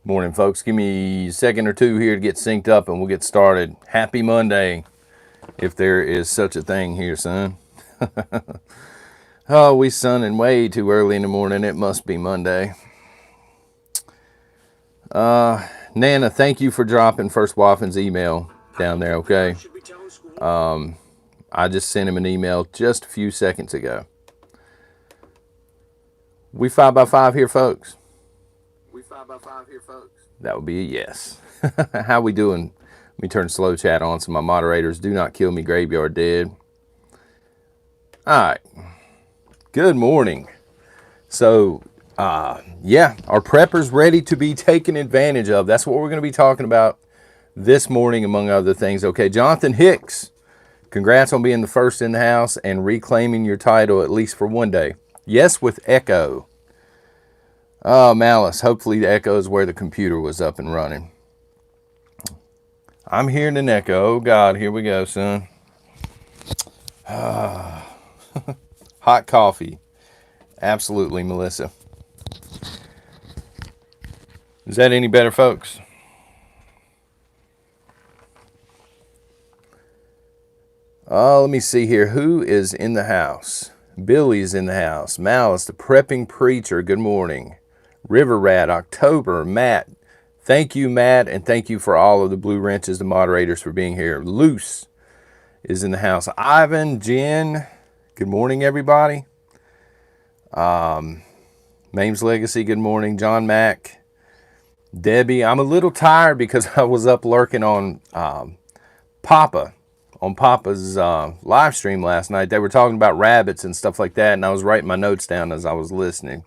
Morning, folks. Give me a second or two here to get synced up and we'll get started. Happy Monday, if there is such a thing here, son. Oh, we sunning way too early in the morning. It must be Monday. Nana, thank you for dropping First Waffin's email down there, okay? I just sent him an email just a few seconds ago. We 5x5 here, folks. That would be a yes. How we doing? Let me turn slow chat on so my moderators do not kill me graveyard dead. All right. Good morning. So, yeah, our prepper's ready to be taken advantage of. That's what we're going to be talking about this morning, among other things. Okay, Jonathan Hicks, congrats on being the first in the house and reclaiming your title, at least for one day. Yes, with Echo. Oh, Malice. Hopefully the Echo is where the computer was up and running. I'm hearing an echo. Oh, God. Here we go, son. Hot coffee. Absolutely, Melissa. Is that any better, folks? Oh, let me see here. Who is in the house? Billy's in the house. Malice, the prepping preacher. Good morning. River Rat, October, Matt. Thank you, Matt, and thank you for all of the blue wrenches, the moderators, for being here. Luce is in the house. Ivan, Jen, good morning, everybody. Mames Legacy, good morning. John Mack, Debbie. I'm a little tired because I was up lurking on Papa's live stream last night. They were talking about rabbits and stuff like that, and I was writing my notes down as I was listening.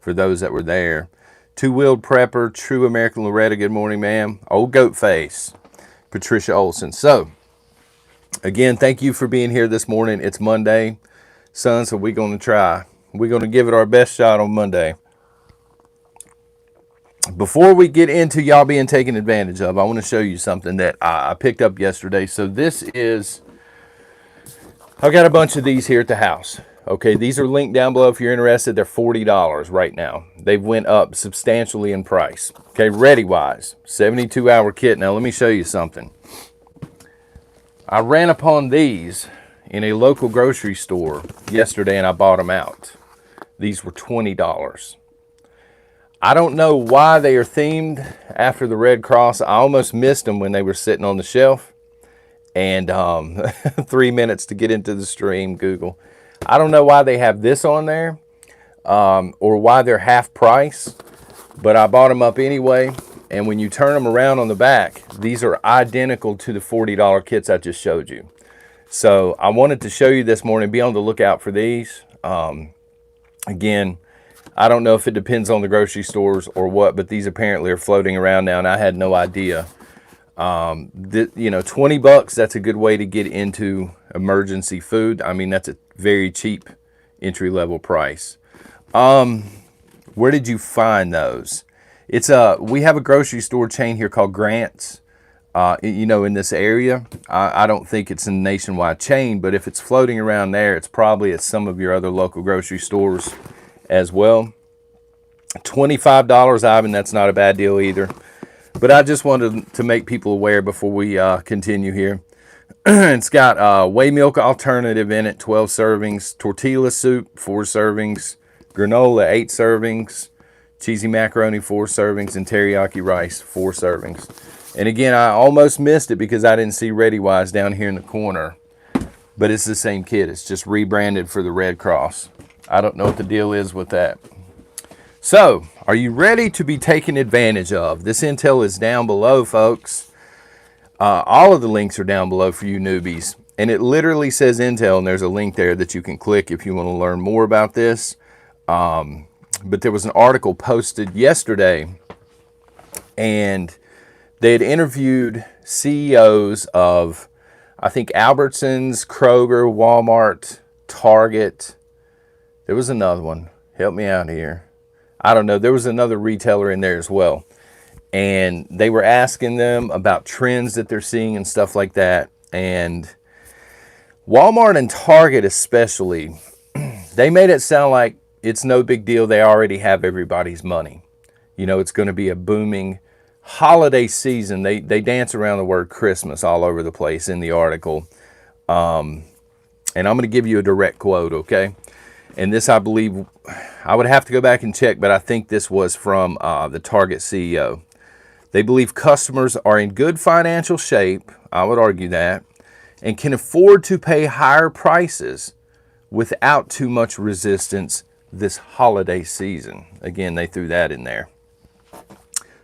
For those that were there. Two-wheeled prepper, true American Loretta, good morning, ma'am. Old goat face, Patricia Olson. So, again, thank you for being here this morning. It's Monday, son, so we're going to try. We're going to give it our best shot on Monday. Before we get into y'all being taken advantage of, I want to show you something that I picked up yesterday. So this is, I've got a bunch of these here at the house. Okay, these are linked down below if you're interested. They're $40 right now. They've went up substantially in price. Okay, ReadyWise, 72-hour kit. Now, let me show you something. I ran upon these in a local grocery store yesterday, and I bought them out. These were $20. I don't know why they are themed after the Red Cross. I almost missed them when they were sitting on the shelf. And 3 minutes to get into the stream, Google. I don't know why they have this on there or why they're half price, but I bought them up anyway. And when you turn them around on the back, these are identical to the $40 kits I just showed you. So I wanted to show you this morning. Be on the lookout for these. Again, I don't know if it depends on the grocery stores or what, but these apparently are floating around now, and I had no idea. You know, $20, that's a good way to get into emergency food. I mean, that's a very cheap entry-level price. Where did you find those? It's we have a grocery store chain here called Grant's, you know, in this area. I don't think it's a nationwide chain, but if it's floating around there, it's probably at some of your other local grocery stores as well. $25, Ivan, that's not a bad deal either. But I just wanted to make people aware before we continue here. It's got whey milk alternative in it, 12 servings. Tortilla soup, 4 servings. Granola, 8 servings. Cheesy macaroni, 4 servings. And teriyaki rice, 4 servings. And again, I almost missed it because I didn't see ReadyWise down here in the corner. But it's the same kit. It's just rebranded for the Red Cross. I don't know what the deal is with that. So, are you ready to be taken advantage of? This intel is down below, folks. All of the links are down below for you newbies. And it literally says intel, and there's a link there that you can click if you want to learn more about this. But there was an article posted yesterday, and they had interviewed CEOs of, I think, Albertsons, Kroger, Walmart, Target. There was another one. Help me out here. I don't know. There was another retailer in there as well. And they were asking them about trends that they're seeing and stuff like that. And Walmart and Target especially, they made it sound like it's no big deal. They already have everybody's money. You know, it's going to be a booming holiday season. They dance around the word Christmas all over the place in the article. And I'm going to give you a direct quote, okay? And this, I believe, I would have to go back and check, but I think this was from the Target CEO. They believe customers are in good financial shape, I would argue that, and can afford to pay higher prices without too much resistance this holiday season. Again, they threw that in there.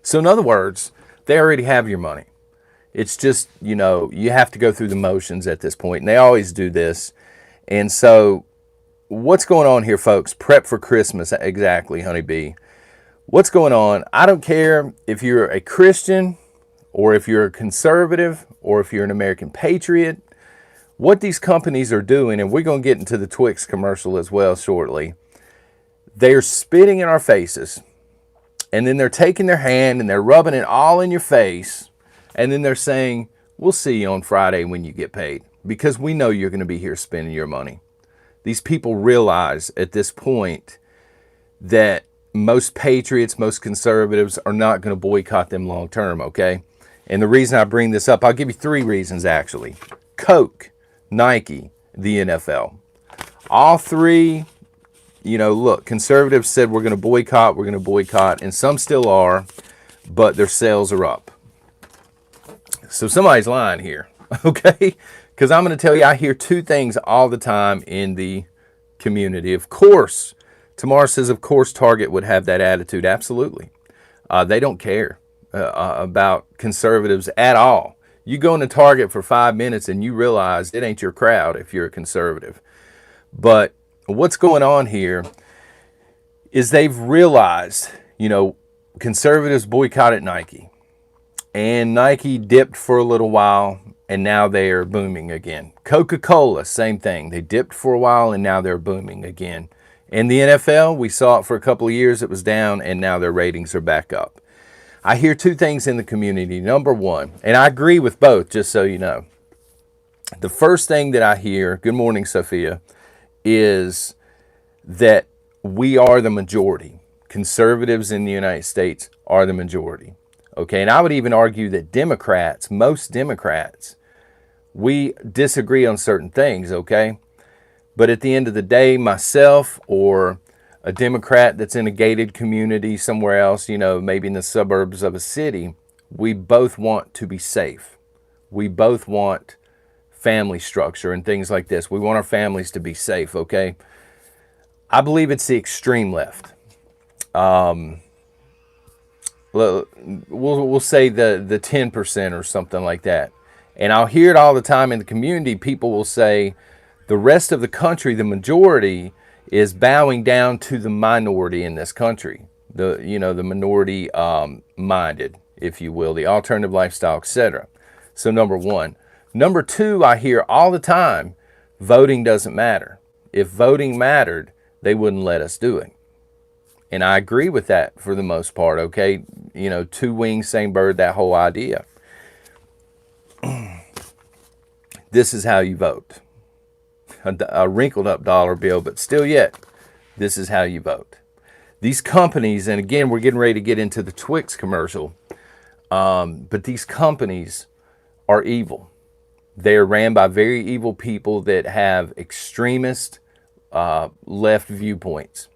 So in other words, they already have your money. It's just, you know, you have to go through the motions at this point, and they always do this. And so what's going on here, folks? Prep for Christmas. Exactly, honeybee. What's going on? I don't care if you're a Christian or if you're a conservative or if you're an American patriot. What these companies are doing, and we're going to get into the Twix commercial as well shortly, they're spitting in our faces, and then they're taking their hand and they're rubbing it all in your face, and then they're saying, we'll see you on Friday when you get paid, because we know you're going to be here spending your money. These people realize at this point that most patriots, most conservatives are not going to boycott them long term, okay? And the reason I bring this up, I'll give you 3 reasons actually. Coke, Nike, the NFL. All 3, you know, look, conservatives said we're going to boycott, and some still are, but their sales are up. So somebody's lying here, okay? Because I'm going to tell you, I hear 2 things all the time in the community. Of course, Tamar says, of course, Target would have that attitude. Absolutely. They don't care about conservatives at all. You go into Target for 5 minutes and you realize it ain't your crowd if you're a conservative. But what's going on here is they've realized, you know, conservatives boycotted Nike. And Nike dipped for a little while, and now they are booming again. Coca-Cola, same thing. They dipped for a while, and now they're booming again. In the NFL, we saw it for a couple of years. It was down, and now their ratings are back up. I hear 2 things in the community. Number 1, and I agree with both, just so you know. The first thing that I hear, good morning, Sophia, is that we are the majority. Conservatives in the United States are the majority. Okay, and I would even argue that Democrats, most Democrats, we disagree on certain things, okay? But at the end of the day, myself or a Democrat that's in a gated community somewhere else, you know, maybe in the suburbs of a city, we both want to be safe. We both want family structure and things like this. We want our families to be safe, okay? I believe it's the extreme left. We'll say the 10% or something like that. And I'll hear it all the time in the community. People will say the rest of the country, the majority, is bowing down to the minority in this country. The minority minded, if you will, the alternative lifestyle, etc. So number 1. Number 2, I hear all the time, voting doesn't matter. If voting mattered, they wouldn't let us do it. And I agree with that for the most part, okay? You know, 2 wings, same bird, that whole idea. This is how you vote. A wrinkled up dollar bill, but still yet, this is how you vote. These companies, and again, we're getting ready to get into the Twix commercial, but these companies are evil. They are ran by very evil people that have extremist left viewpoints.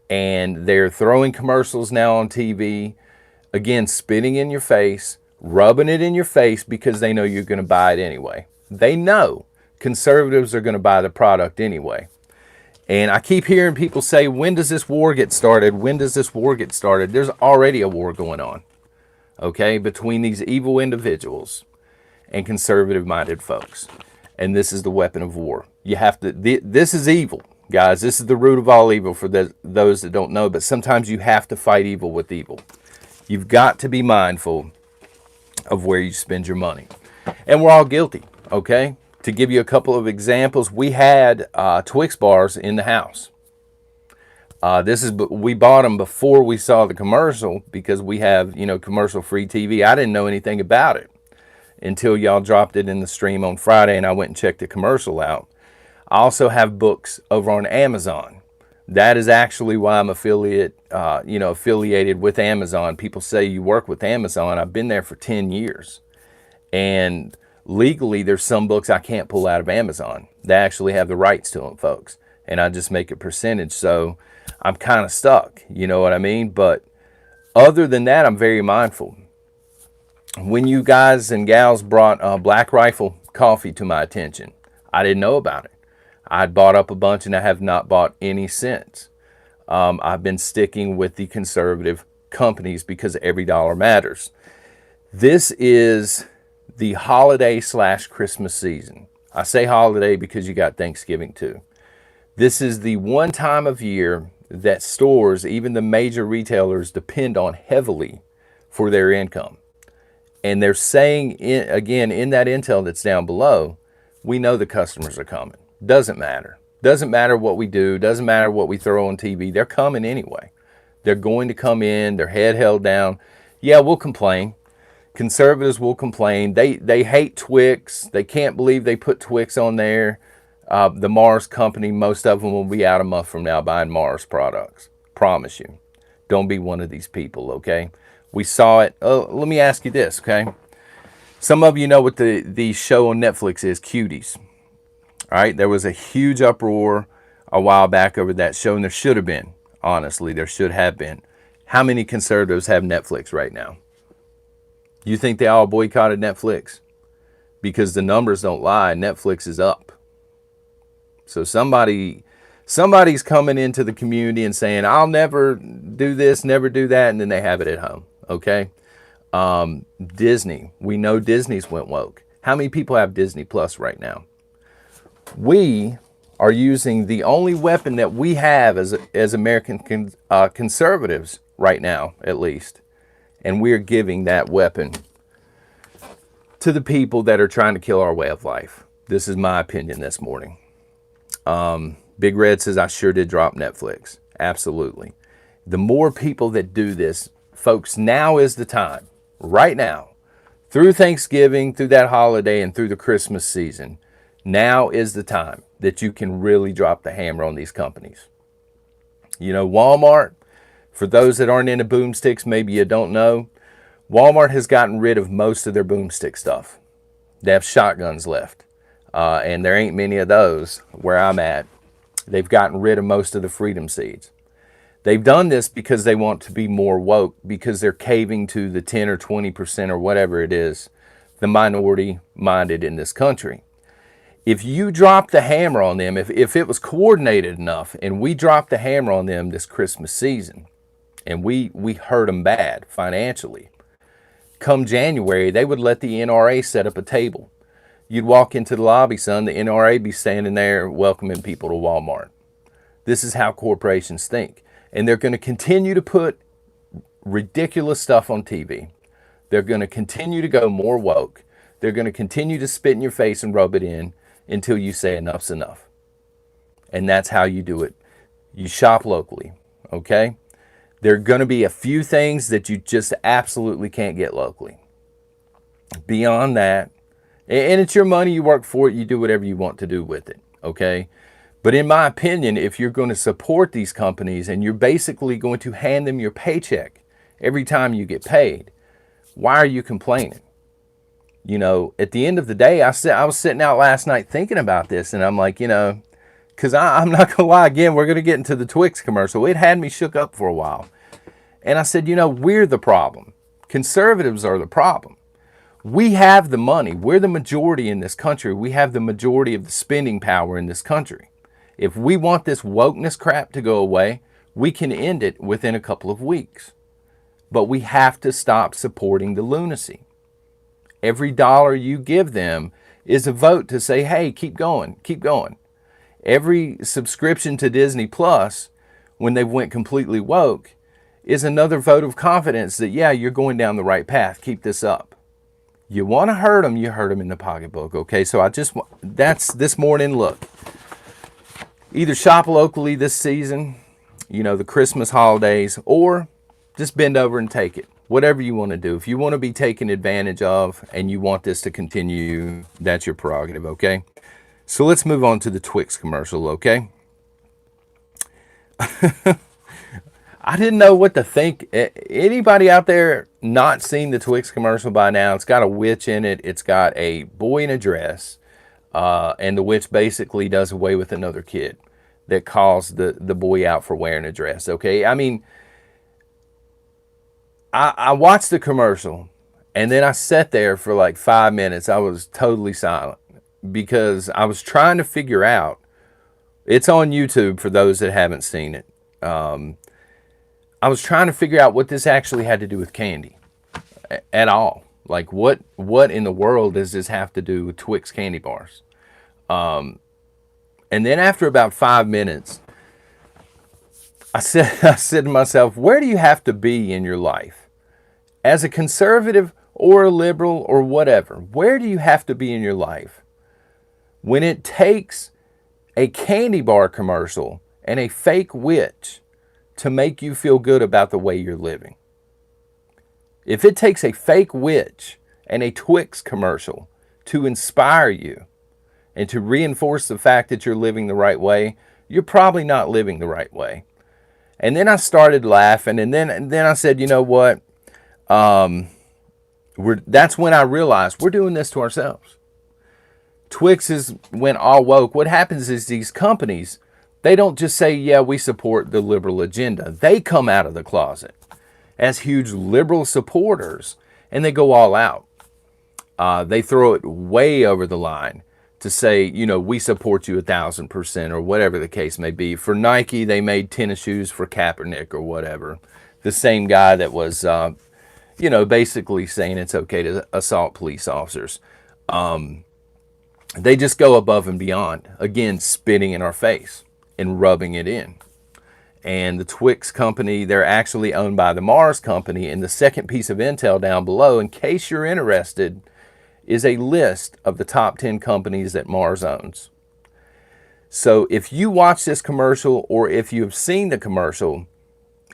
And they're throwing commercials now on TV, again, spitting in your face, rubbing it in your face because they know you're going to buy it anyway. They know conservatives are going to buy the product anyway. And I keep hearing people say, when does this war get started? When does this war get started? There's already a war going on, okay, between these evil individuals and conservative-minded folks. And this is the weapon of war. You have to, this is evil. Guys, this is the root of all evil for those that don't know, but sometimes you have to fight evil with evil. You've got to be mindful of where you spend your money. And we're all guilty, okay? To give you a couple of examples, we had Twix bars in the house. We bought them before we saw the commercial because we have, commercial-free TV. I didn't know anything about it until y'all dropped it in the stream on Friday, and I went and checked the commercial out. I also have books over on Amazon That is actually why I'm affiliated with Amazon. People say you work with Amazon. I've been there for 10 years. And legally, there's some books I can't pull out of Amazon. They actually have the rights to them, folks. And I just make a percentage. So I'm kind of stuck. You know what I mean? But other than that, I'm very mindful. When you guys and gals brought Black Rifle coffee to my attention, I didn't know about it. I'd bought up a bunch and I have not bought any since. I've been sticking with the conservative companies because every dollar matters. This is the holiday / Christmas season. I say holiday because you got Thanksgiving too. This is the one time of year that stores, even the major retailers, depend on heavily for their income. And they're saying, again, in that intel that's down below, we know the customers are coming. Doesn't matter. Doesn't matter what we do. Doesn't matter what we throw on TV. They're coming anyway. They're going to come in, their head held down. Yeah, we'll complain. Conservatives will complain. They hate Twix. They can't believe they put Twix on there. The Mars company, most of them will be out a month from now buying Mars products. Promise you. Don't be one of these people, okay? We saw it. Let me ask you this, okay? Some of you know what the show on Netflix is, Cuties. All right, there was a huge uproar a while back over that show, and there should have been. Honestly, there should have been. How many conservatives have Netflix right now? You think they all boycotted Netflix? Because the numbers don't lie. Netflix is up. So somebody's coming into the community and saying, I'll never do this, never do that, and then they have it at home, okay? Disney. We know Disney's went woke. How many people have Disney Plus right now? We are using the only weapon that we have as American conservatives right now, at least. And we're giving that weapon to the people that are trying to kill our way of life. This is my opinion this morning. Big Red says, I sure did drop Netflix. Absolutely. The more people that do this, folks, now is the time. Right now. Through Thanksgiving, through that holiday, and through the Christmas season. Now is the time that you can really drop the hammer on these companies. You know, Walmart, for those that aren't into boomsticks, maybe you don't know, Walmart has gotten rid of most of their boomstick stuff. They have shotguns left. And there ain't many of those where I'm at. They've gotten rid of most of the freedom seeds. They've done this because they want to be more woke, because they're caving to the 10 or 20% or whatever it is, the minority minded in this country. If you drop the hammer on them, if it was coordinated enough and we dropped the hammer on them this Christmas season and we hurt them bad financially, come January, they would let the NRA set up a table. You'd walk into the lobby, son, the NRA be standing there welcoming people to Walmart. This is how corporations think. And they're going to continue to put ridiculous stuff on TV. They're going to continue to go more woke. They're going to continue to spit in your face and rub it in until you say enough's enough. And that's how you do it. You shop locally, okay? There are going to be a few things that you just absolutely can't get locally. Beyond that, and it's your money, you work for it, you do whatever you want to do with it, okay? But in my opinion, if you're going to support these companies and you're basically going to hand them your paycheck every time you get paid, why are you complaining? You know, at the end of the day, I was sitting out last night thinking about this, and I'm like, you know, because I'm not going to lie, again, we're going to get into the Twix commercial. It had me shook up for a while. And I said, you know, we're the problem. Conservatives are the problem. We have the money. We're the majority in this country. We have the majority of the spending power in this country. If we want this wokeness crap to go away, we can end it within a couple of weeks. But we have to stop supporting the lunacy. Every dollar you give them is a vote to say, hey, keep going, keep going. Every subscription to Disney Plus, when they went completely woke, is another vote of confidence that, yeah, you're going down the right path. Keep this up. You want to hurt them, you hurt them in the pocketbook, okay? So that's this morning, look. Either shop locally this season, you know, the Christmas holidays, or just bend over and take it. Whatever you want to do. If you want to be taken advantage of and you want this to continue, that's your prerogative, okay? So let's move on to the Twix commercial, okay? I didn't know what to think. Anybody out there not seen the Twix commercial by now? It's got a witch in it. It's got a boy in a dress. And the witch basically does away with another kid that calls the boy out for wearing a dress. Okay. I mean, I watched the commercial and then I sat there for like 5 minutes. I was totally silent because I was trying to figure out. It's on YouTube for those that haven't seen it. I was trying to figure out what this actually had to do with candy at all. Like what in the world does this have to do with Twix candy bars? And then after about 5 minutes, I said to myself, where do you have to be in your life? As a conservative or a liberal or whatever, where do you have to be in your life when it takes a candy bar commercial and a fake witch to make you feel good about the way you're living? If it takes a fake witch and a Twix commercial to inspire you and to reinforce the fact that you're living the right way, you're probably not living the right way. And then I started laughing, and then I said, you know what? That's when I realized we're doing this to ourselves. Twix went all woke. What happens is these companies, they don't just say, yeah, we support the liberal agenda. They come out of the closet as huge liberal supporters, and they go all out. They throw it way over the line to say, you know, we support you 1,000% or whatever the case may be. For Nike, they made tennis shoes for Kaepernick or whatever. The same guy that was, basically saying it's okay to assault police officers. They just go above and beyond, again, spitting in our face and rubbing it in. And the Twix company, they're actually owned by the Mars company. And the second piece of intel down below, in case you're interested, is a list of the top 10 companies that Mars owns. So if you watch this commercial, or if you've seen the commercial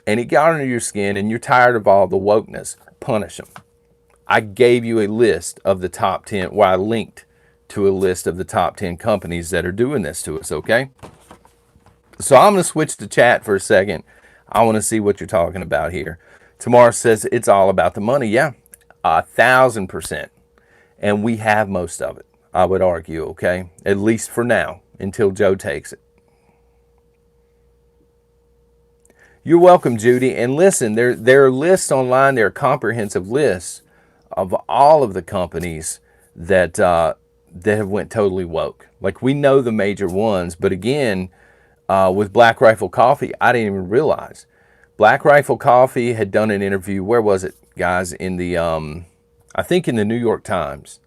and it got under your skin and you're tired of all the wokeness, punish them. I gave you a list of the top 10, I linked to a list of the top 10 companies that are doing this to us, okay? So I'm going to switch to chat for a second. I want to see what you're talking about here. Tamar says it's all about the money. Yeah, 1,000%. And we have most of it, I would argue, okay? At least for now, until Joe takes it. You're welcome, Judy. And listen, there are lists online, there are comprehensive lists of all of the companies that have went totally woke. Like, we know the major ones, but again, with Black Rifle Coffee, I didn't even realize. Black Rifle Coffee had done an interview, where was it, guys? In the, I think in the New York Times.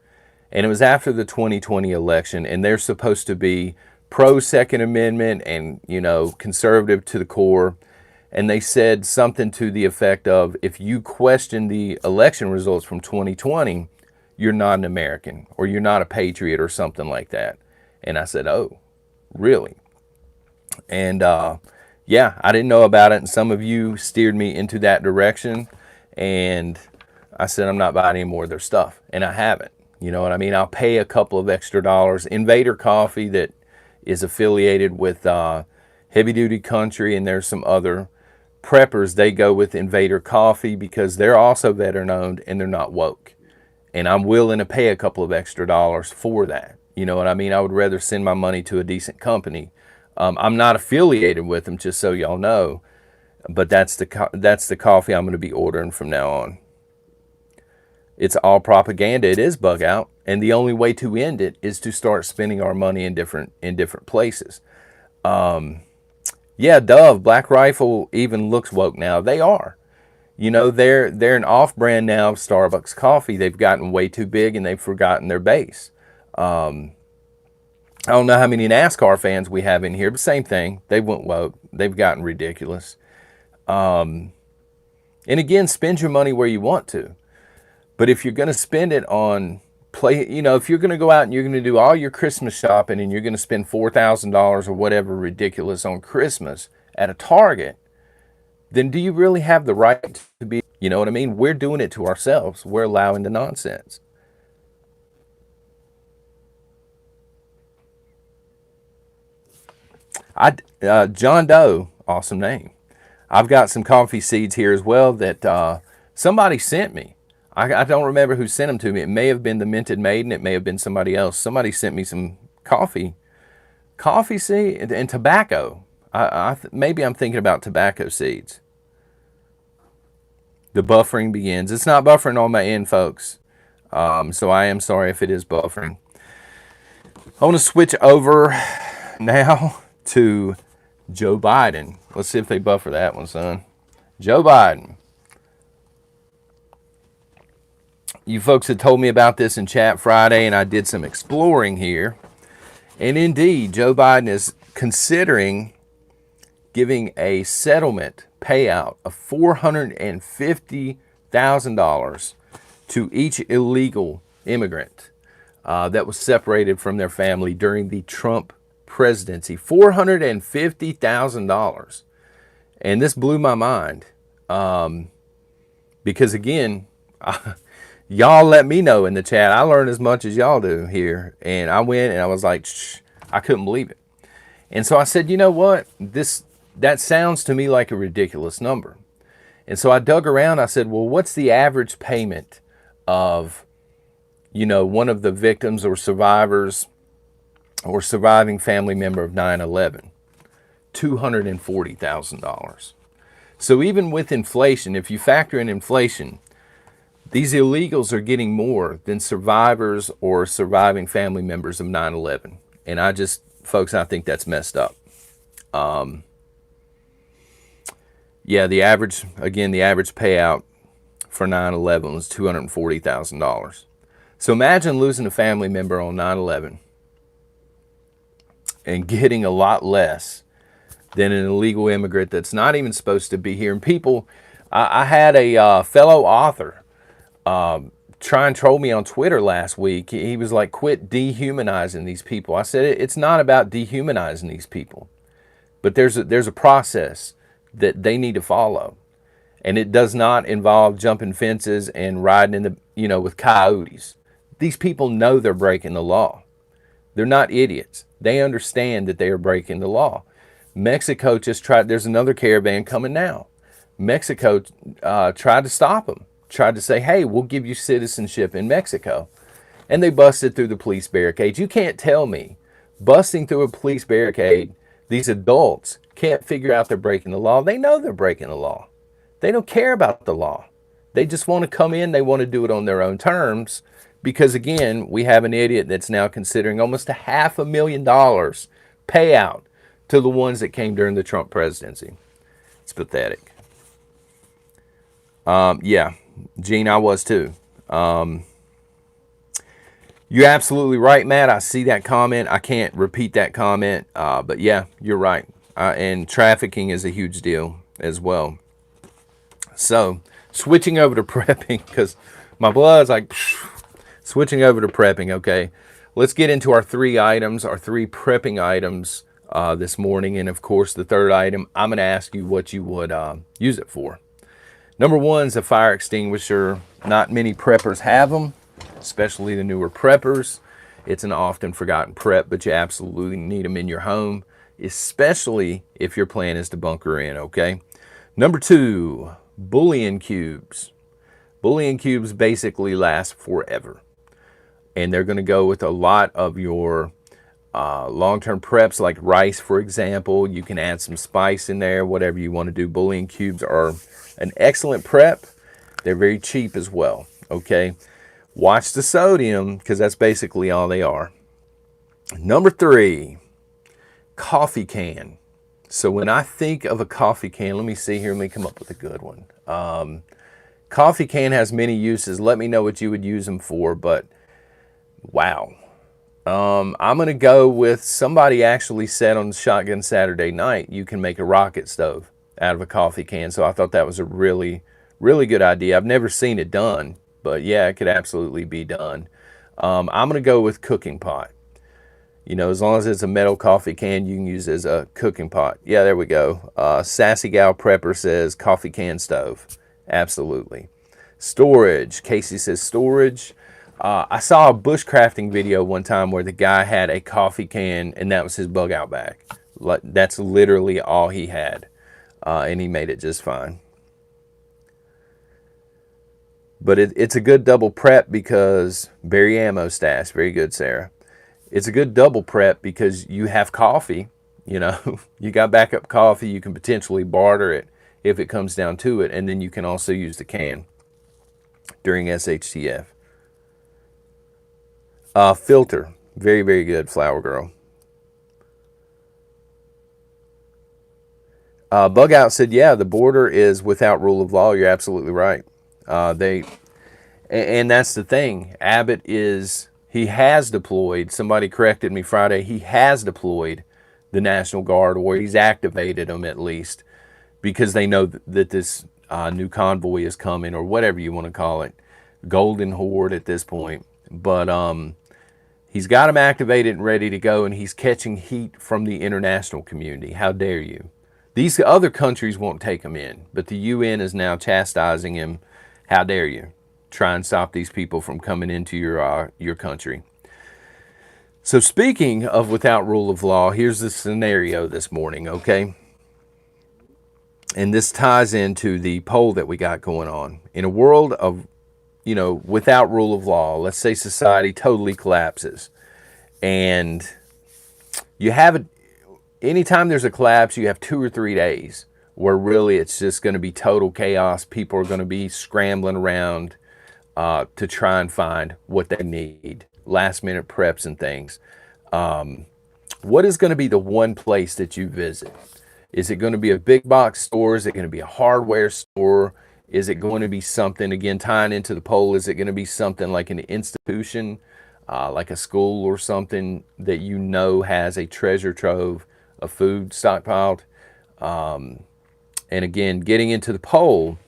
And it was after the 2020 election, and they're supposed to be pro-Second Amendment and, conservative to the core. And they said something to the effect of, if you question the election results from 2020, you're not an American, or you're not a patriot, or something like that. And I said, oh, really? And yeah, I didn't know about it. And some of you steered me into that direction. And I said, I'm not buying any more of their stuff. And I haven't. You know what I mean? I'll pay a couple of extra dollars. Invader Coffee, that is affiliated with Heavy Duty Country, and there's some other preppers. They go with Invader Coffee because they're also veteran owned and they're not woke. And I'm willing to pay a couple of extra dollars for that. You know what I mean? I would rather send my money to a decent company. I'm not affiliated with them, just so y'all know. But that's the coffee I'm going to be ordering from now on. It's all propaganda. It is bug out, and the only way to end it is to start spending our money in different places. Yeah, Dove, Black Rifle even looks woke now. They are. They're an off-brand now of Starbucks coffee. They've gotten way too big, and they've forgotten their base. I don't know how many NASCAR fans we have in here, but same thing. They went woke. They've gotten ridiculous. And again, spend your money where you want to. But if you're going to spend it on if you're going to go out and you're going to do all your Christmas shopping and you're going to spend $4,000 or whatever ridiculous on Christmas at a Target, then do you really have the right to be, you know what I mean? We're doing it to ourselves. We're allowing the nonsense. John Doe, Awesome name. I've got some coffee seeds here as well that somebody sent me. I don't remember who sent them to me. It may have been the Minted Maiden. It may have been somebody else. Somebody sent me some coffee seed and tobacco. Maybe I'm thinking about tobacco seeds. The buffering begins. It's not buffering on my end, folks. So I am sorry if it is buffering. I want to switch over now to Joe Biden. Let's see if they buffer that one, son. Joe Biden. You folks had told me about this in chat Friday, and I did some exploring here. And indeed, Joe Biden is considering giving a settlement payout of $450,000 to each illegal immigrant that was separated from their family during the Trump presidency. $450,000. And this blew my mind because, again, y'all let me know in the chat. I learned as much as y'all do here. And I went and I was like, shh, I couldn't believe it. And so I said, you know what? That sounds to me like a ridiculous number. And so I dug around. I said, well, what's the average payment of, one of the victims or survivors or surviving family member of 9/11? $240,000. So even with inflation, if you factor in inflation, these illegals are getting more than survivors or surviving family members of 9/11. And folks, I think that's messed up. The average payout for 9/11 was $240,000. So imagine losing a family member on 9/11 and getting a lot less than an illegal immigrant that's not even supposed to be here. And people, I had a fellow author try and troll me on Twitter last week. He was like, quit dehumanizing these people. I said, it's not about dehumanizing these people, but there's a process that they need to follow. And it does not involve jumping fences and riding in with coyotes. These people know they're breaking the law. They're not idiots. They understand that they are breaking the law. Mexico there's another caravan coming now. Mexico tried to stop them. Tried to say, hey, we'll give you citizenship in Mexico. And they busted through the police barricades. You can't tell me, busting through a police barricade, these adults can't figure out they're breaking the law. They know they're breaking the law. They don't care about the law. They just want to come in. They want to do it on their own terms. Because, again, we have an idiot that's now considering almost $500,000 payout to the ones that came during the Trump presidency. It's pathetic. Gene, I was too. You're absolutely right, Matt. I see that comment. I can't repeat that comment. But yeah, you're right. And trafficking is a huge deal as well. So switching over to prepping, because my blood's like, switching over to prepping. Okay, let's get into our three prepping items this morning. And of course, the third item, I'm going to ask you what you would use it for. Number one is a fire extinguisher. Not many preppers have them, especially the newer preppers. It's an often forgotten prep, but you absolutely need them in your home, especially if your plan is to bunker in, okay? Number two, bouillon cubes. Bouillon cubes basically last forever. And they're going to go with a lot of your long-term preps, like rice, for example. You can add some spice in there, whatever you want to do. Bouillon cubes are an excellent prep. They're very cheap as well, okay? Watch the sodium, because that's basically all they are. Number three, coffee can. So when I think of a coffee can, let me see here. Let me come up with a good one. Coffee can has many uses. Let me know what you would use them for, but wow. I'm going to go with somebody actually said on Shotgun Saturday Night, you can make a rocket stove out of a coffee can. So I thought that was a really, really good idea. I've never seen it done, but yeah, it could absolutely be done. I'm going to go with cooking pot. As long as it's a metal coffee can, you can use it as a cooking pot. Yeah, there we go. Sassy Gal Prepper says coffee can stove. Absolutely. Storage. Casey says storage. I saw a bushcrafting video one time where the guy had a coffee can and that was his bug out bag. That's literally all he had. and he made it just fine. But it's a good double prep because berry ammo stash. Very good, Sarah. It's a good double prep because you have coffee. You know, you got backup coffee. You can potentially barter it if it comes down to it. And then you can also use the can during SHTF. Filter. Very, very good, Flower Girl. Bug Out said, yeah, the border is without rule of law. You're absolutely right. And that's the thing. Abbott he has deployed, somebody corrected me Friday, he has deployed the National Guard, or he's activated them at least, because they know that this new convoy is coming, or whatever you want to call it, Golden Horde at this point. But he's got them activated and ready to go, and he's catching heat from the international community. How dare you? These other countries won't take him in, but the UN is now chastising him. How dare you? Try and stop these people from coming into your country. So speaking of without rule of law, here's the scenario this morning, okay? And this ties into the poll that we got going on. In a world of, without rule of law, let's say society totally collapses, and you have anytime there's a collapse, you have 2 or 3 days where really it's just going to be total chaos. People are going to be scrambling around to try and find what they need, last minute preps and things. What is going to be the one place that you visit? Is it going to be a big box store? Is it going to be a hardware store? Is it going to be something, again, tying into the poll, is it going to be something like an institution, like a school or something that has a treasure trove of food stockpiled? And again, getting into the poll,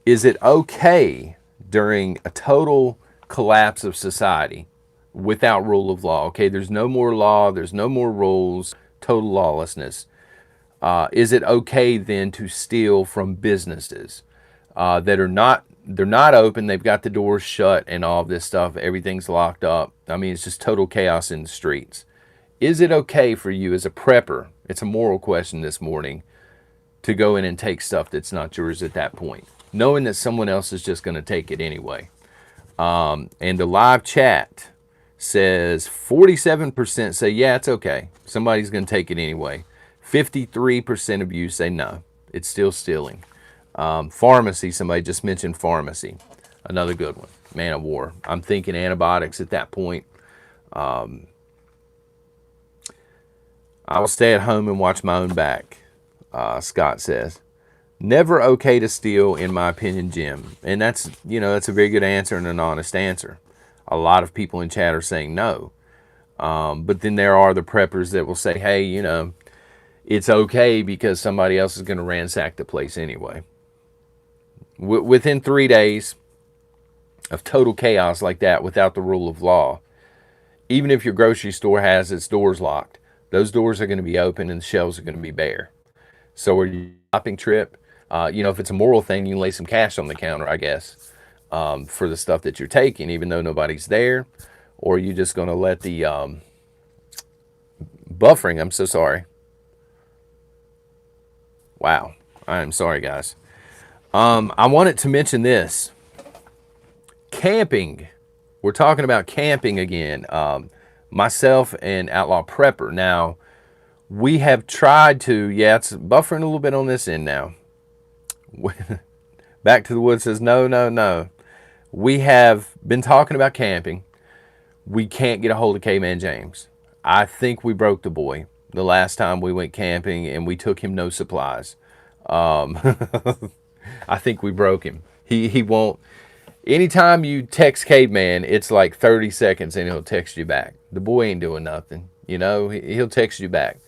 is it okay during a total collapse of society without rule of law? Okay, there's no more law, there's no more rules, total lawlessness. Is it okay then to steal from businesses that they're not open, they've got the doors shut and all of this stuff, everything's locked up? I mean, it's just total chaos in the streets. Is it okay for you as a prepper, it's a moral question this morning, to go in and take stuff that's not yours at that point, knowing that someone else is just going to take it anyway? And the live chat says 47% say, yeah, it's okay, somebody's going to take it anyway. 53% of you say no, it's still stealing. Pharmacy, somebody just mentioned pharmacy. Another good one. Man of war. I'm thinking antibiotics at that point. I will stay at home and watch my own back, Scott says. Never okay to steal, in my opinion, Jim. And that's a very good answer and an honest answer. A lot of people in chat are saying no. But then there are the preppers that will say, hey, it's okay because somebody else is going to ransack the place anyway. Within 3 days of total chaos like that, without the rule of law, even if your grocery store has its doors locked, those doors are going to be open and the shelves are going to be bare. So are you shopping trip? If it's a moral thing, you can lay some cash on the counter, I guess, for the stuff that you're taking, even though nobody's there. Or are you just going to let the buffering? I'm so sorry. Wow. I am sorry, guys. I wanted to mention this. Camping. We're talking about camping again. Myself and Outlaw Prepper. Now, we have tried to, it's buffering a little bit on this end now. Back to the Woods says, no. We have been talking about camping. We can't get a hold of K-Man James. I think we broke the boy the last time we went camping and we took him no supplies. I think we broke him. He won't. Anytime you text Caveman, it's like 30 seconds and he'll text you back. The boy ain't doing nothing. He'll text you back.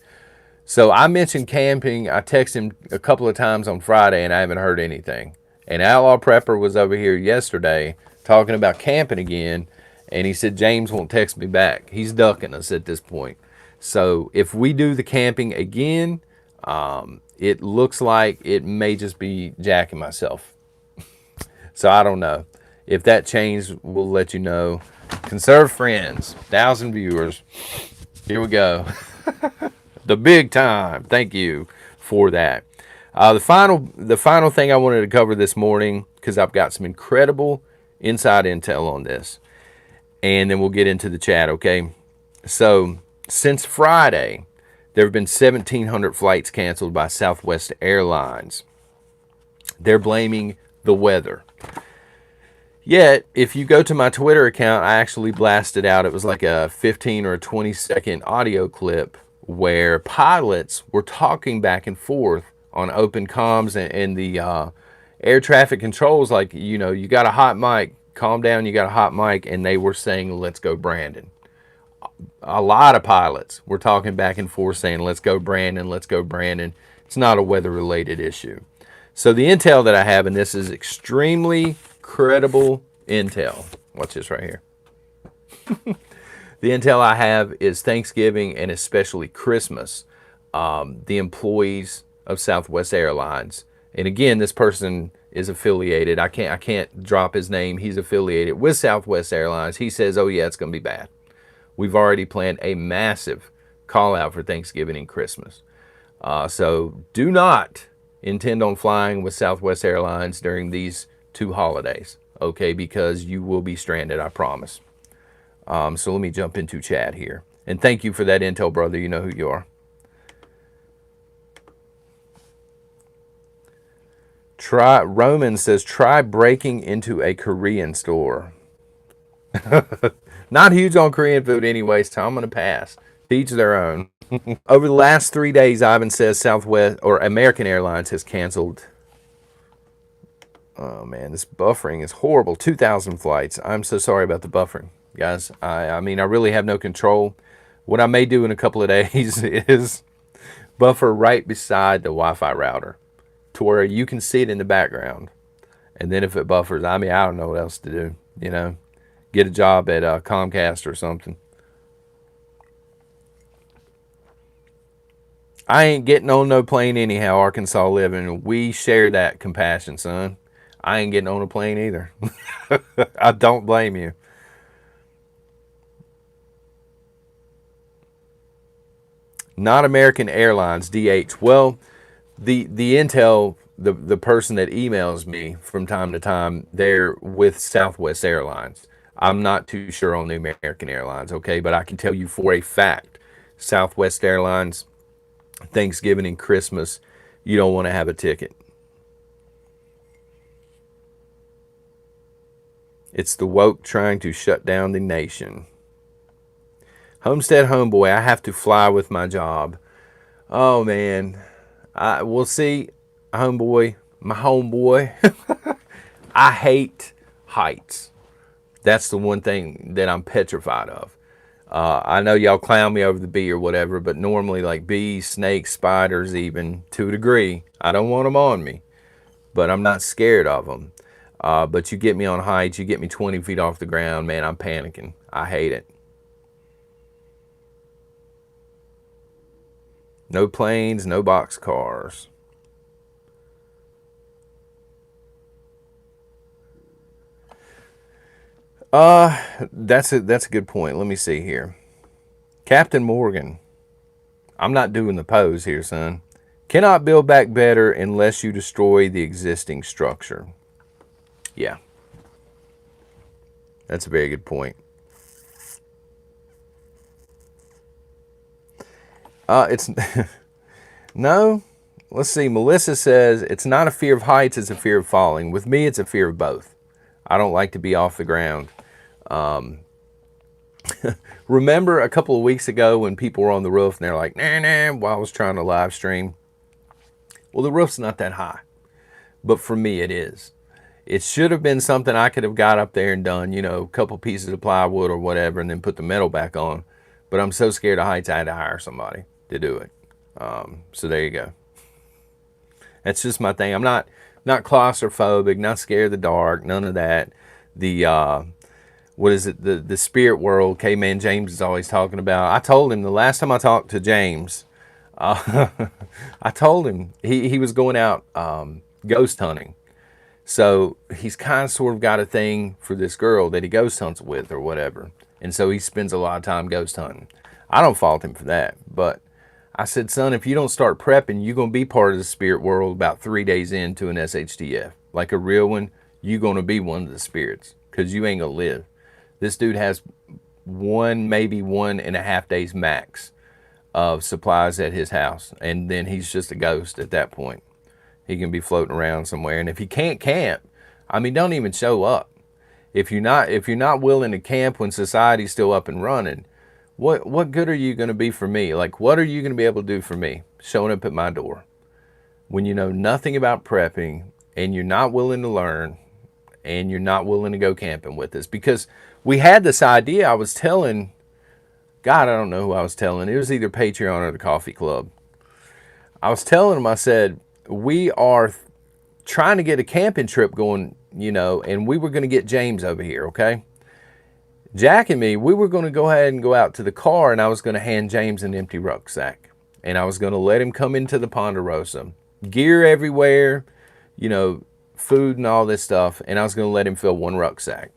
So I mentioned camping. I texted him a couple of times on Friday and I haven't heard anything. And Outlaw Prepper was over here yesterday talking about camping again. And he said, James won't text me back. He's ducking us at this point. So if we do the camping again, it looks like it may just be Jack and myself. So I don't know. If that changed, we'll let you know. Conserve friends, 1,000 viewers. Here we go. The big time. Thank you for that. The final thing I wanted to cover this morning, because I've got some incredible inside intel on this, and then we'll get into the chat. Okay, so since Friday, there have been 1,700 flights canceled by Southwest Airlines. They're blaming the weather. Yet, if you go to my Twitter account, I actually blasted out. It was like a 15 or a 20-second audio clip where pilots were talking back and forth on open comms and the air traffic controls, like, you know, you got a hot mic, calm down, you got a hot mic, and they were saying, let's go Brandon. A lot of pilots were talking back and forth saying, let's go Brandon, let's go Brandon. It's not a weather-related issue. So the intel that I have, and this is extremely credible intel. Watch this right here. The intel I have is Thanksgiving and especially Christmas. The employees of Southwest Airlines, and again, this person is affiliated. I can't drop his name. He's affiliated with Southwest Airlines. He says, "Oh yeah, it's going to be bad. We've already planned a massive call out for Thanksgiving and Christmas. So do not intend on flying with Southwest Airlines during these two holidays, okay? Because you will be stranded, I promise." So let me jump into chat here. And thank you for that intel, brother. You know who you are. Roman says, try breaking into a Korean store. Not huge on Korean food anyways, so I'm going to pass. To each their own. Over the last 3 days, Ivan says Southwest or American Airlines has canceled. Oh man, this buffering is horrible. 2,000 flights. I'm so sorry about the buffering, guys. I mean, I really have no control. What I may do in a couple of days is buffer right beside the Wi-Fi router to where you can see it in the background. And then if it buffers, I mean, I don't know what else to do, you know. Get a job at Comcast or something. I ain't getting on no plane anyhow, Arkansas living. We share that compassion, son. I ain't getting on a plane either. I don't blame you. Not American Airlines, DH. Well, the intel, the person that emails me from time to time, they're with Southwest Airlines. I'm not too sure on the American Airlines, okay? But I can tell you for a fact, Southwest Airlines, Thanksgiving and Christmas, you don't want to have a ticket. It's the woke trying to shut down the nation. Homestead Homeboy, I have to fly with my job. Oh, man. We'll see, homeboy, my homeboy. I hate heights. That's the one thing that I'm petrified of. I know y'all clown me over the bee or whatever, but normally like bees, snakes, spiders, even to a degree, I don't want them on me, but I'm not scared of them. But you get me on heights, you get me 20 feet off the ground, man, I'm panicking. I hate it. No planes, no box cars. That's a good point. Let me see here. Captain Morgan. I'm not doing the pose here, son. Cannot build back better unless you destroy the existing structure. Yeah. That's a very good point. It's no. Let's see. Melissa says it's not a fear of heights, it's a fear of falling. With me, it's a fear of both. I don't like to be off the ground. Remember a couple of weeks ago when people were on the roof and they're like, nah, while I was trying to live stream? Well, the roof's not that high, but for me it is. It should have been something I could have got up there and done, you know, a couple pieces of plywood or whatever, and then put the metal back on. But I'm so scared of heights, I had to hire somebody to do it. So there you go. That's just my thing. I'm not claustrophobic, not scared of the dark, none of that. The what is it? The spirit world, K-Man James is always talking about. I told him the last time I talked to James, I told him he was going out ghost hunting. So he's kind of sort of got a thing for this girl that he ghost hunts with or whatever. And so he spends a lot of time ghost hunting. I don't fault him for that, but I said, son, if you don't start prepping, you're going to be part of the spirit world about 3 days into an SHTF. Like a real one, you're going to be one of the spirits because you ain't going to live. This dude has maybe 1.5 days max of supplies at his house. And then he's just a ghost at that point. He can be floating around somewhere. And if he can't camp, I mean, don't even show up. If you're not willing to camp when society's still up and running, what good are you going to be for me? Like, what are you going to be able to do for me showing up at my door when you know nothing about prepping and you're not willing to learn and you're not willing to go camping with us? Because we had this idea. I was telling, God, I don't know who I was telling. It was either Patreon or the Coffee Club. I was telling them, I said, we are trying to get a camping trip going, and we were going to get James over here, okay? Jack and me, we were going to go ahead and go out to the car, and I was going to hand James an empty rucksack. And I was going to let him come into the Ponderosa. Gear everywhere, food and all this stuff, and I was going to let him fill one rucksack.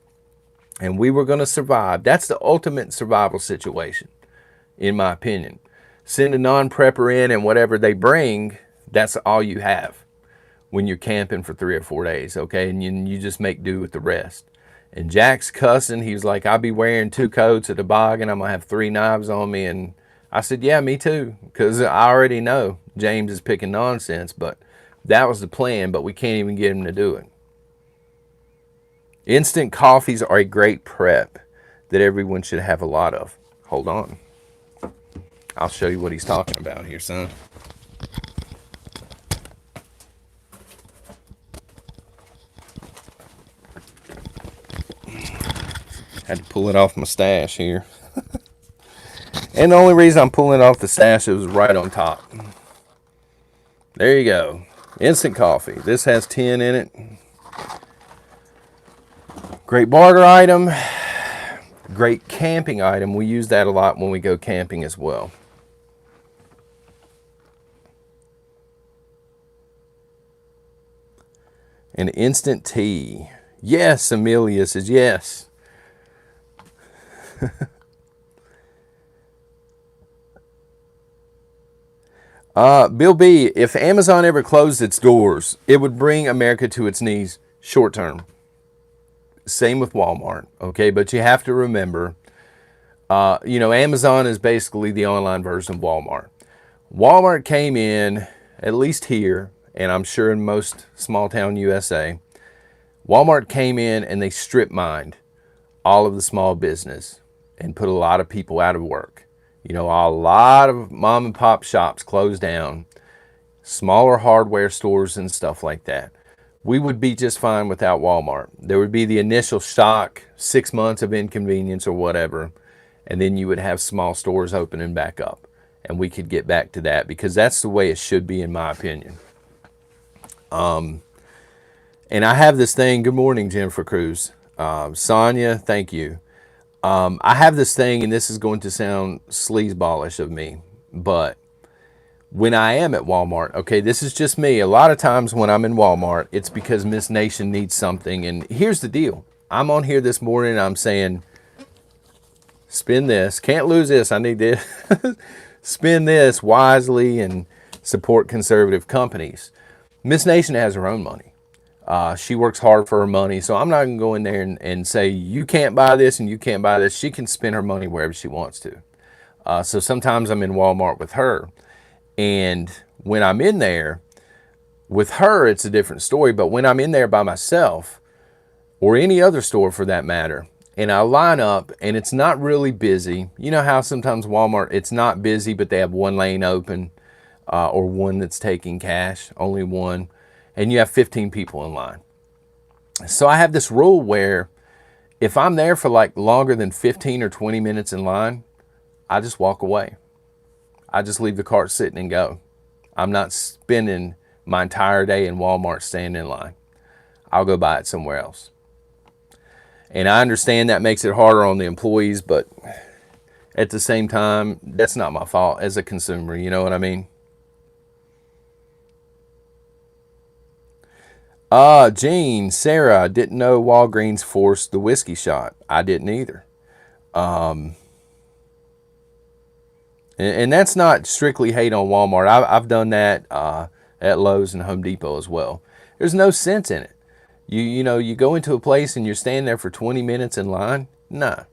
And we were going to survive. That's the ultimate survival situation, in my opinion. Send a non-prepper in, and whatever they bring, that's all you have when you're camping for 3 or 4 days, okay? And you just make do with the rest. And Jack's cussing. He was like, I'll be wearing 2 coats, a toboggan. I'm going to have 3 knives on me. And I said, yeah, me too. Because I already know James is picking nonsense. But that was the plan. But we can't even get him to do it. Instant coffees are a great prep that everyone should have a lot of. Hold on. I'll show you what he's talking about here, son. Had to pull it off my stash here. And the only reason I'm pulling it off the stash, it was right on top. There you go. Instant coffee. This has 10 in it. Great barter item. Great camping item. We use that a lot when we go camping as well. An instant tea. Yes, Amelia says yes. Bill B, if Amazon ever closed its doors, it would bring America to its knees short term. Same with Walmart, okay? But you have to remember, Amazon is basically the online version of Walmart. Walmart came in, at least here, and I'm sure in most small town USA, Walmart came in and they strip mined all of the small business and put a lot of people out of work. A lot of mom and pop shops closed down, smaller hardware stores and stuff like that. We would be just fine without Walmart. There would be the initial shock, 6 months of inconvenience or whatever, and then you would have small stores opening back up. And we could get back to that because that's the way it should be, in my opinion. And I have this thing. Good morning, Jennifer Cruz. Sonia, thank you. I have this thing, and this is going to sound sleazeballish of me, but when I am at Walmart, okay, this is just me. A lot of times when I'm in Walmart, it's because Miss Nation needs something. And here's the deal. I'm on here this morning, and I'm saying, spend this. Can't lose this. I need this. Spend this wisely and support conservative companies. Miss Nation has her own money. She works hard for her money, so I'm not going to go in there and say, you can't buy this and you can't buy this. She can spend her money wherever she wants to. So sometimes I'm in Walmart with her. And when I'm in there with her, it's a different story. But when I'm in there by myself, or any other store for that matter, and I line up and it's not really busy. You know how sometimes Walmart, it's not busy, but they have one lane open or one that's taking cash, only one. And you have 15 people in line. So I have this rule where if I'm there for like longer than 15 or 20 minutes in line, I just walk away. I just leave the cart sitting and go. I'm not spending my entire day in Walmart standing in line. I'll go buy it somewhere else. And I understand that makes it harder on the employees, but at the same time, that's not my fault as a consumer. You know what I mean? Jean, Sarah, didn't know Walgreens forced the whiskey shot. I didn't either. And that's not strictly hate on Walmart. I've done that at Lowe's and Home Depot as well. There's no sense in it. You go into a place and you're standing there for 20 minutes in line. Nah.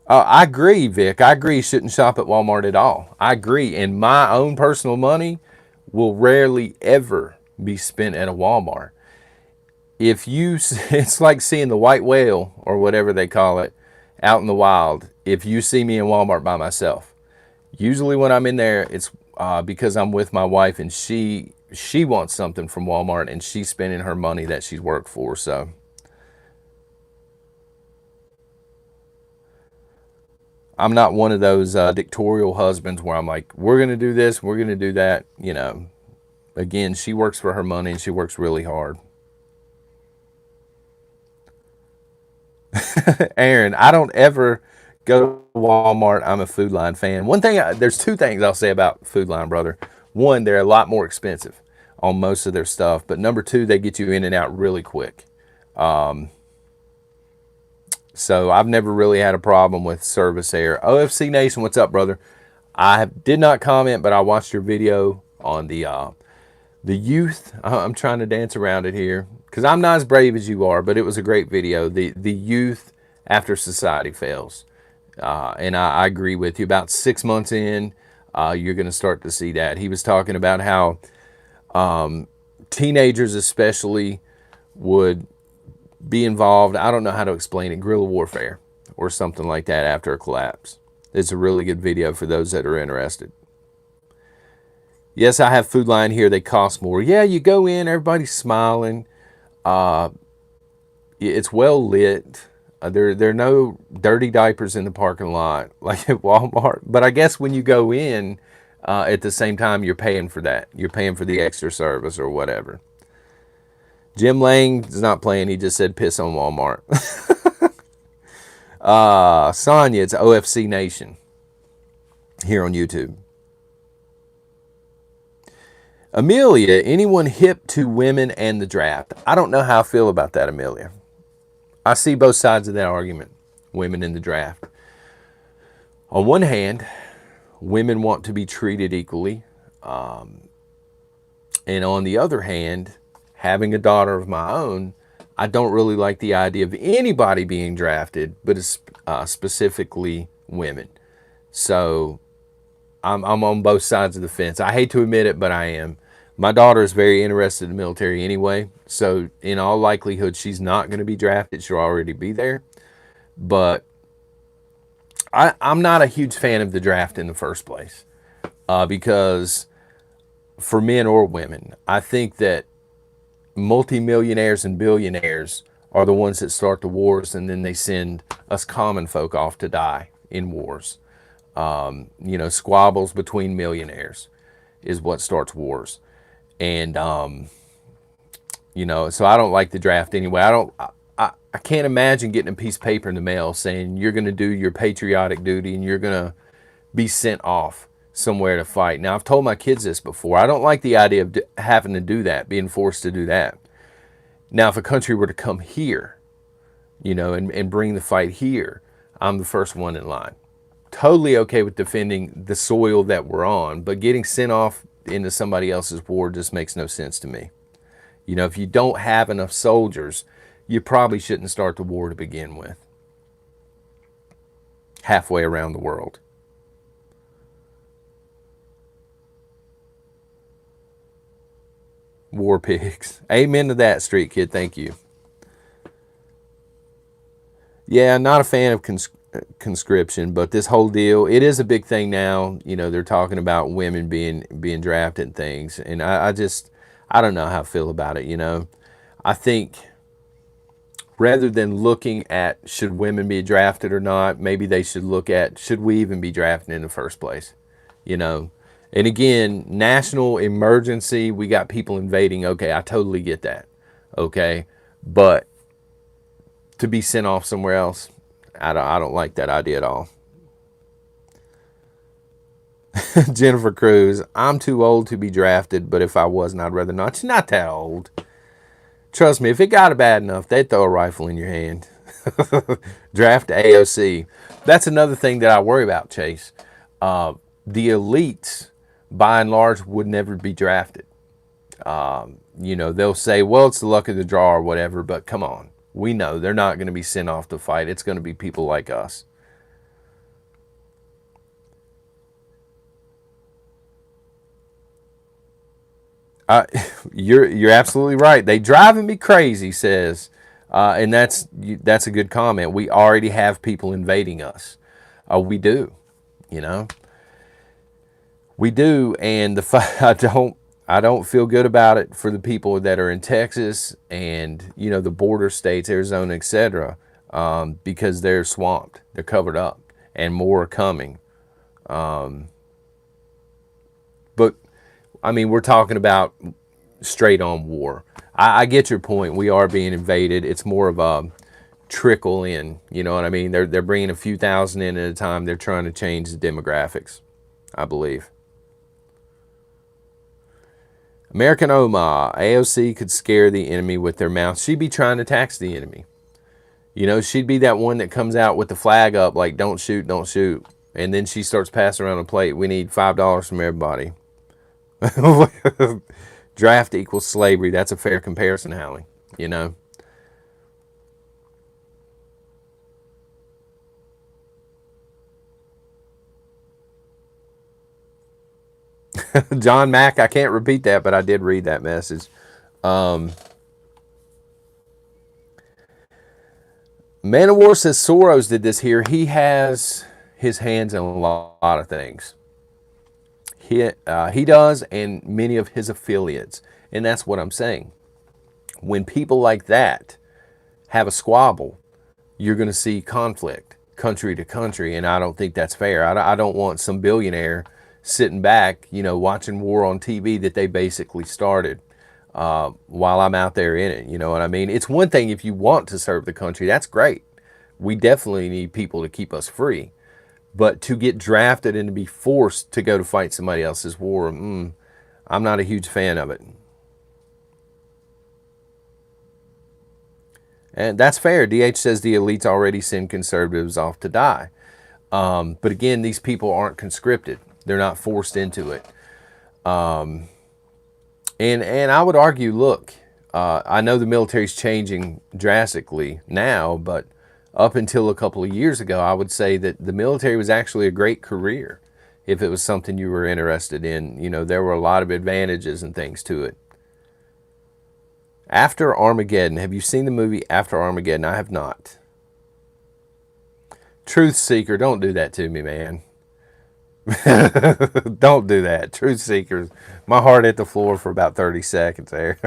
I agree, Vic. I agree you shouldn't shop at Walmart at all. I agree. And my own personal money will rarely ever be spent at a Walmart. If you, it's like seeing the white whale or whatever they call it out in the wild. If you see me in Walmart by myself, usually when I'm in there, it's because I'm with my wife and she wants something from Walmart and she's spending her money that she's worked for. So I'm not one of those dictatorial husbands where I'm like, we're going to do this, we're going to do that. Again, she works for her money and she works really hard. Aaron, I don't ever go to Walmart. I'm a Food Line fan. There's two things I'll say about Food Line, brother. One, they're a lot more expensive on most of their stuff. But number two, they get you in and out really quick. So I've never really had a problem with service there. OFC Nation, what's up, brother? I did not comment, but I watched your video on the youth. I'm trying to dance around it here because I'm not as brave as you are, but it was a great video. The youth after society fails. And I agree with you. About 6 months in, you're going to start to see that. He was talking about how teenagers especially would be involved. I don't know how to explain it. Guerrilla warfare or something like that after a collapse. It's a really good video for those that are interested. Yes, I have Food Line here. They cost more. Yeah, you go in, everybody's smiling. It's well lit. There are no dirty diapers in the parking lot like at Walmart. But I guess when you go in, at the same time, you're paying for that. You're paying for the extra service or whatever. Jim Lang is not playing. He just said piss on Walmart. Sonya, it's OFC Nation here on YouTube. Amelia, anyone hip to women and the draft? I don't know how I feel about that, Amelia. I see both sides of that argument, women in the draft. On one hand, women want to be treated equally. And on the other hand, having a daughter of my own, I don't really like the idea of anybody being drafted, but specifically women. So I'm on both sides of the fence. I hate to admit it, but I am. My daughter is very interested in the military anyway, so in all likelihood, she's not going to be drafted. She'll already be there. But I'm not a huge fan of the draft in the first place because for men or women, I think that multimillionaires and billionaires are the ones that start the wars, and then they send us common folk off to die in wars. Squabbles between millionaires is what starts wars. And, so I don't like the draft anyway. I can't imagine getting a piece of paper in the mail saying you're going to do your patriotic duty and you're going to be sent off somewhere to fight. Now, I've told my kids this before. I don't like the idea of having to do that, being forced to do that. Now, if a country were to come here, and bring the fight here, I'm the first one in line. Totally okay with defending the soil that we're on, but getting sent off into somebody else's war just makes no sense to me. If you don't have enough soldiers, you probably shouldn't start the war to begin with. Halfway around the world. War pigs. Amen to that, Street Kid. Thank you. Yeah, not a fan of conscription, but this whole deal, it is a big thing now. They're talking about women being drafted and things, and I don't know how I feel about it. I think rather than looking at should women be drafted or not, maybe they should look at should we even be drafted in the first place. And again, national emergency, we got people invading. Okay, I totally get that. Okay, but to be sent off somewhere else, I don't like that idea at all. Jennifer Cruz, I'm too old to be drafted, but if I wasn't, I'd rather not. She's not that old. Trust me, if it got bad enough, they'd throw a rifle in your hand. Draft AOC. That's another thing that I worry about, Chase. The elites, by and large, would never be drafted. They'll say, well, it's the luck of the draw or whatever, but come on. We know they're not going to be sent off to fight. It's going to be people like us. You're absolutely right. They driving me crazy, says, and that's a good comment. We already have people invading us. We do, you know, we do, and I don't feel good about it for the people that are in Texas and the border states, Arizona, etc., because they're swamped, they're covered up, and more are coming. But I mean, we're talking about straight on war. I get your point. We are being invaded. It's more of a trickle in. You know what I mean? They're bringing a few thousand in at a time. They're trying to change the demographics, I believe. American Oma, AOC could scare the enemy with their mouth. She'd be trying to tax the enemy. She'd be that one that comes out with the flag up like, don't shoot, don't shoot. And then she starts passing around a plate. We need $5 from everybody. Draft equals slavery. That's a fair comparison, Hallie. John Mack, I can't repeat that, but I did read that message. Man of War says Soros did this here. He has his hands in a lot of things. He does, and many of his affiliates. And that's what I'm saying. When people like that have a squabble, you're going to see conflict country to country, and I don't think that's fair. I don't want some billionaire sitting back, watching war on TV that they basically started while I'm out there in it. You know what I mean? It's one thing if you want to serve the country. That's great. We definitely need people to keep us free. But to get drafted and to be forced to go to fight somebody else's war, I'm not a huge fan of it. And that's fair. DH says the elites already send conservatives off to die. But again, these people aren't conscripted. They're not forced into it. And I would argue, look, I know the military's changing drastically now, but up until a couple of years ago, I would say that the military was actually a great career if it was something you were interested in. There were a lot of advantages and things to it. After Armageddon, have you seen the movie After Armageddon? I have not. Truth Seeker, don't do that to me, man. Don't do that. Truth Seekers. My heart hit the floor for about 30 seconds there.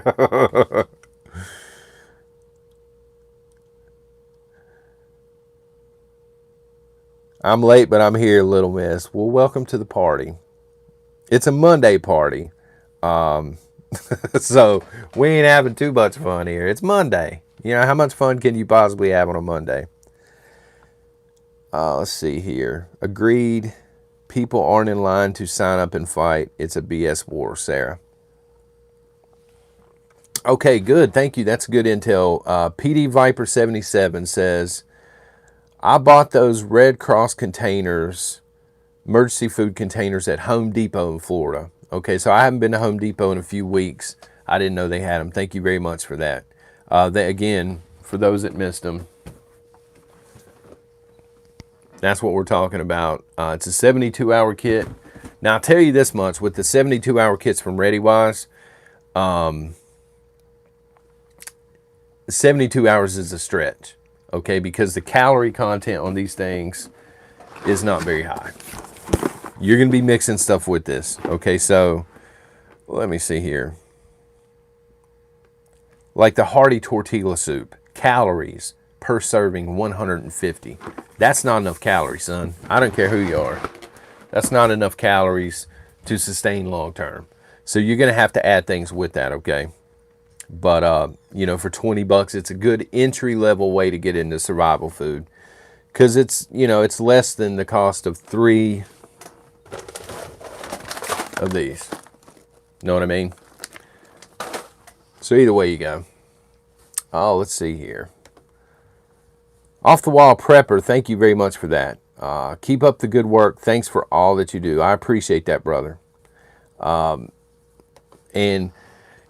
I'm late, but I'm here, little miss. Well, welcome to the party. It's a Monday party. So we ain't having too much fun here. It's Monday. How much fun can you possibly have on a Monday? Let's see here. Agreed. People aren't in line to sign up and fight. It's a BS war, Sarah. Okay, good. Thank you. That's good intel. PD Viper 77 says, I bought those Red Cross containers, emergency food containers at Home Depot in Florida. Okay, so I haven't been to Home Depot in a few weeks. I didn't know they had them. Thank you very much for that. Again, for those that missed them, that's what we're talking about. It's a 72-hour kit. Now, I'll tell you this much. With the 72-hour kits from ReadyWise, 72 hours is a stretch, okay? Because the calorie content on these things is not very high. You're going to be mixing stuff with this, okay? So, let me see here. Like the hearty tortilla soup, calories per serving 150. That's not enough calories, son. I don't care who you are. That's not enough calories to sustain long term. So you're going to have to add things with that, okay? But, for $20, it's a good entry level way to get into survival food. Because it's less than the cost of 3 of these. Know what I mean? So either way you go. Oh, let's see here. Off the Wall Prepper, thank you very much for that. Keep up the good work. Thanks for all that you do. I appreciate that, brother. And,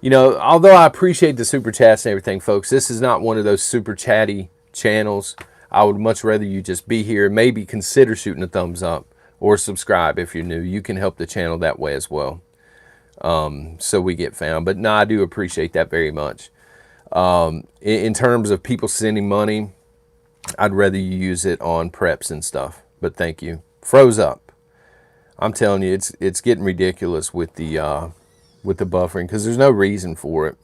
you know, although I appreciate the super chats and everything, folks, this is not one of those super chatty channels. I would much rather you just be here. Maybe consider shooting a thumbs up or subscribe if you're new. You can help the channel that way as well, so we get found. But no, I do appreciate that very much. In terms of people sending money, I'd rather you use it on preps and stuff. But thank you. Froze up. I'm telling you, it's getting ridiculous with the buffering because there's no reason for it.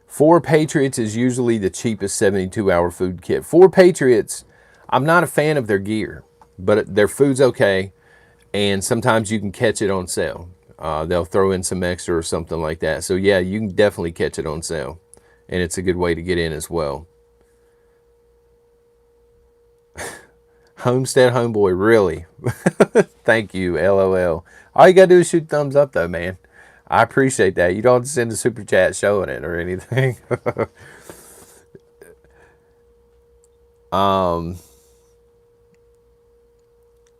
4 Patriots is usually the cheapest 72-hour food kit. 4 Patriots, I'm not a fan of their gear, but their food's okay, and sometimes you can catch it on sale. They'll throw in some extra or something like that. So yeah, you can definitely catch it on sale, and it's a good way to get in as well. Homestead Homeboy, really? Thank you, LOL. All you gotta do is shoot thumbs up though, man. I appreciate that. You don't have to send a super chat showing it or anything.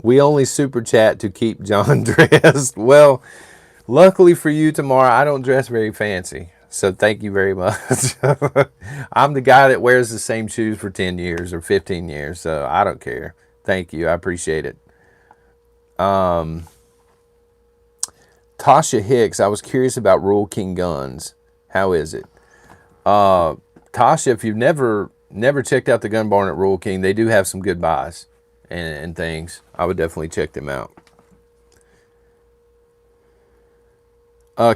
We only super chat to keep John dressed. Well, luckily for you tomorrow, I don't dress very fancy. So thank you very much. I'm the guy that wears the same shoes for 10 years or 15 years. So I don't care. Thank you. I appreciate it. Tasha Hicks, I was curious about Rural King guns. How is it? Tasha, if you've never checked out the gun barn at Rural King, they do have some good buys and things. I would definitely check them out.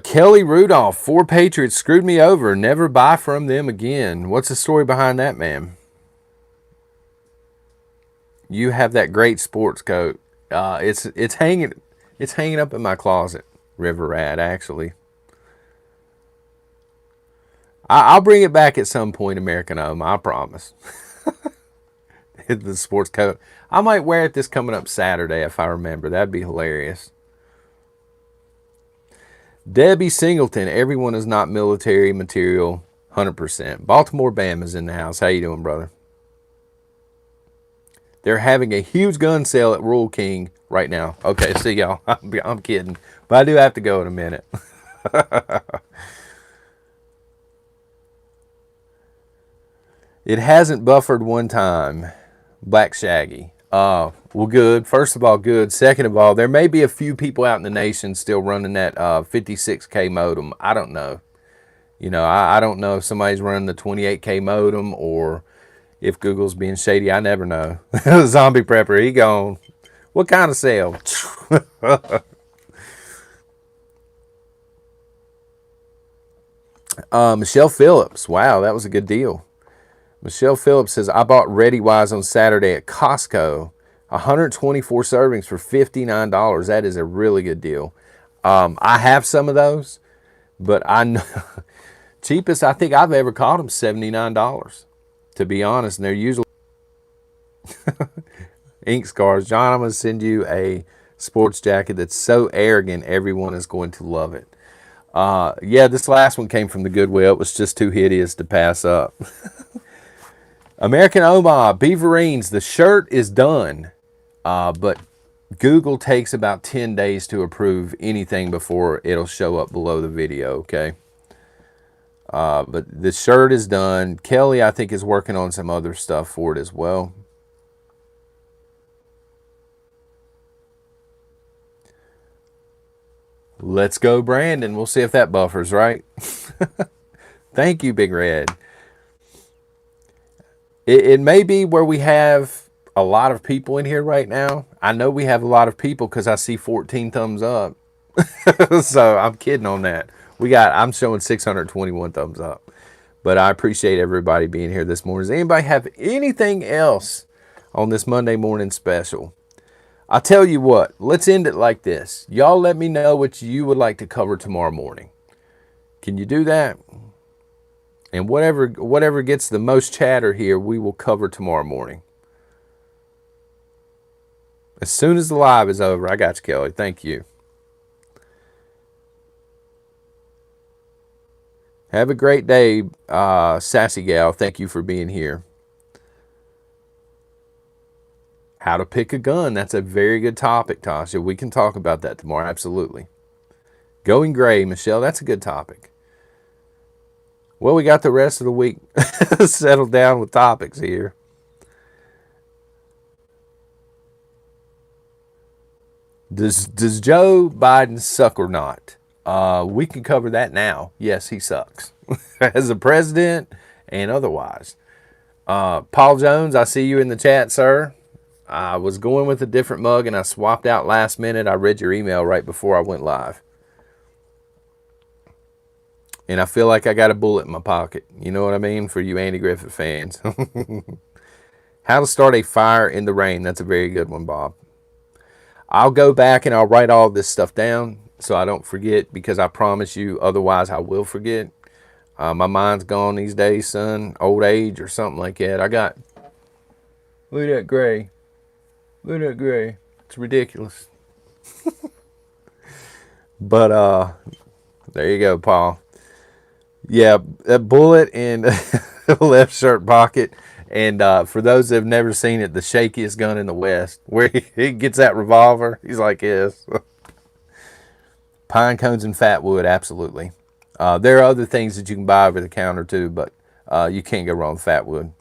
Kelly Rudolph, 4 Patriots screwed me over. Never buy from them again. What's the story behind that, man? You have that great sports coat. It's hanging up in my closet, River Rat, actually. I'll bring it back at some point, American Home. I promise. The sports coat. I might wear it this coming up Saturday if I remember. That'd be hilarious. Debbie Singleton. Everyone is not military material. 100%. Baltimore Bama's in the house. How you doing, brother? They're having a huge gun sale at Rural King right now. Okay, see y'all. I'm kidding. But I do have to go in a minute. It hasn't buffered one time. Black Shaggy. Well, good. First of all, good. Second of all, there may be a few people out in the nation still running that 56K modem. I don't know. You know, I don't know if somebody's running the 28K modem or if Google's being shady. I never know. Zombie Prepper, he gone. What kind of sale? Michelle Phillips. Wow, that was a good deal. Michelle Phillips says, I bought ReadyWise on Saturday at Costco. 124 servings for $59. That is a really good deal. I have some of those, but I know cheapest I think I've ever caught them, $79. To be honest, and they're usually ink scars. John, I'm going to send you a sports jacket that's so arrogant, everyone is going to love it. Yeah, this last one came from the Goodwill. It was just too hideous to pass up. American Omaha, Beaverines, the shirt is done, but Google takes about 10 days to approve anything before it'll show up below the video, okay? But the shirt is done. Kelly, I think, is working on some other stuff for it as well. Let's go, Brandon. We'll see if that buffers, right? Thank you, Big Red. It may be where we have a lot of people in here right now. I know we have a lot of people because I see 14 thumbs up. So I'm kidding on that. I'm showing 621 thumbs up. But I appreciate everybody being here this morning. Does anybody have anything else on this Monday morning special? I'll tell you what, let's end it like this. Y'all let me know what you would like to cover tomorrow morning. Can you do that? And whatever gets the most chatter here, we will cover tomorrow morning. As soon as the live is over, I got you, Kelly. Thank you. Have a great day, Sassy Gal. Thank you for being here. How to pick a gun. That's a very good topic, Tasha. We can talk about that tomorrow. Absolutely. Going gray, Michelle. That's a good topic. Well, we got the rest of the week settled down with topics here. Does Joe Biden suck or not? We can cover that now. Yes, he sucks as a president and otherwise. Paul Jones, I see you in the chat, sir. I was going with a different mug and I swapped out last minute. I read your email right before I went live. And I feel like I got a bullet in my pocket. You know what I mean? For you Andy Griffith fans. How to start a fire in the rain. That's a very good one, Bob. I'll go back and I'll write all this stuff down so I don't forget, because I promise you, otherwise I will forget. My mind's gone these days, son. Old age or something like that. Look at that gray. Look at that gray. It's ridiculous. But there you go, Paul. Yeah, a bullet in the left shirt pocket. And for those that have never seen it, the shakiest gun in the West, where he gets that revolver, he's like, yes. Pine cones and fat wood, absolutely. There are other things that you can buy over the counter too, but you can't go wrong with fat wood.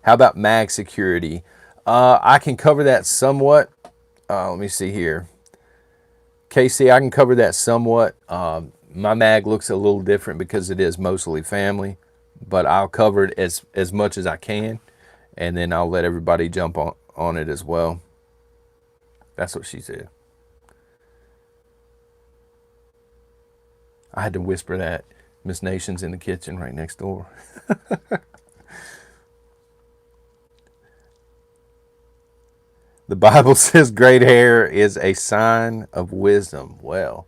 How about mag security? I can cover that somewhat. Let me see here. Casey, I can cover that somewhat. My mag looks a little different because it is mostly family, but I'll cover it as much as I can, and then I'll let everybody jump on it as well. That's what she said. I had to whisper that. Miss Nation's in the kitchen right next door. The Bible says great hair is a sign of wisdom. Well,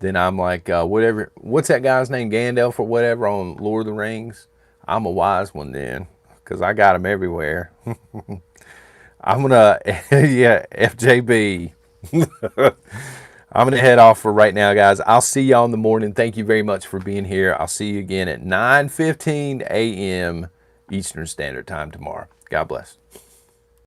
then I'm like, whatever. What's that guy's name? Gandalf or whatever on Lord of the Rings? I'm a wise one then, because I got them everywhere. I'm going to, yeah, FJB. I'm going to head off for right now, guys. I'll see y'all in the morning. Thank you very much for being here. I'll see you again at 9:15 a.m. Eastern Standard Time tomorrow. God bless.